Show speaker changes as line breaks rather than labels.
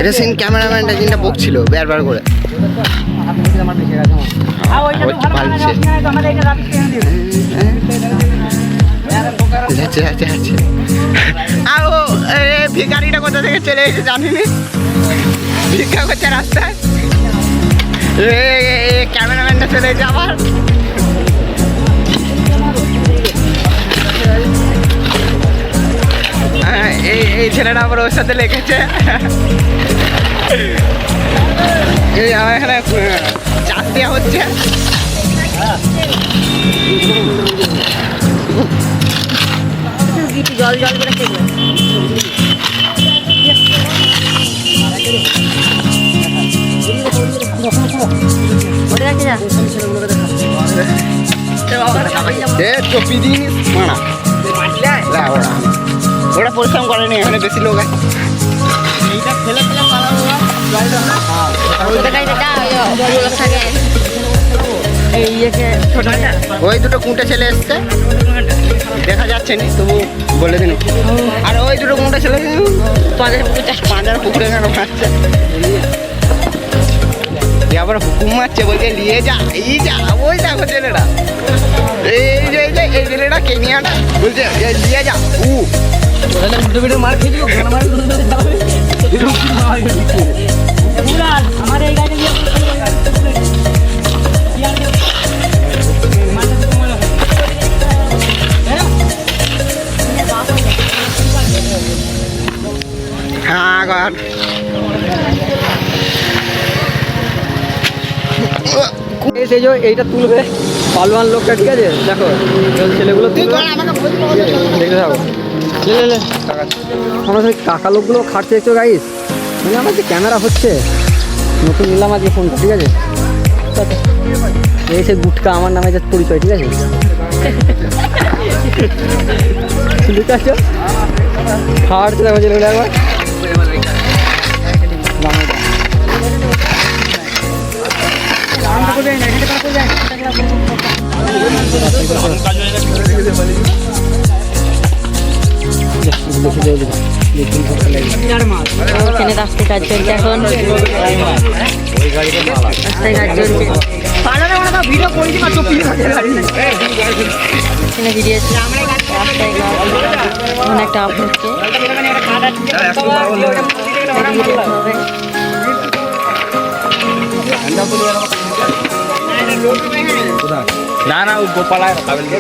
এটা সিন ক্যামেরাম্যানটা যেটা বকছিল বারবার করে ভিখারিটা কোথা থেকে চলে এসে জানিনি ভিক্ষা করছে রাস্তায় ক্যামেরাম্যানটা চলে এসে আবার এই ছেলেটা আবার ওর সাথে লেগেছে এই আমার এখানে চাষ দেওয়া হচ্ছে
জল জল করে খেলবে
ওটা পরিশ্রম করেনি এখানে বেশি লোক আছে ওই দুটো কুঁটে ছেলে এসছে দেখা যাচ্ছে না তবু বলে দিন আর ওই দুটো কুঁটে ছেলে পাঁচার পুকুরে কেন খাচ্ছে আবার হুকুম মারছে বলছে নিয়ে যা এই যা ওই দেখো ছেলেটা এই যে এই ছেলেটা কেনিয়াটা বলছে নিয়ে যা
মার খেয়ে আমার এই গাড়ি
হ্যাঁ গড
সেই যে এইটা তুলবে পালওয়ান লোকটা ঠিক আছে দেখো ছেলেগুলো দেখে থাকো আমরা সেই কাকা লোকগুলো খাটতে দেখছো গাইস মানে আমার যে ক্যামেরা হচ্ছে নতুন নিলাম আজকে ফোনটা ঠিক আছে এই সে গুটকা আমার নামে যে পরিচয় ঠিক আছে বুঝতে পারছো খাটছে দেখো ছেলেগুলো একবার
রাস্তায় কাজ চলছে এখন রাস্তায় কাজ চলছে ভিডিও একটা আপ হচ্ছে
না না গোপাল
সূর্য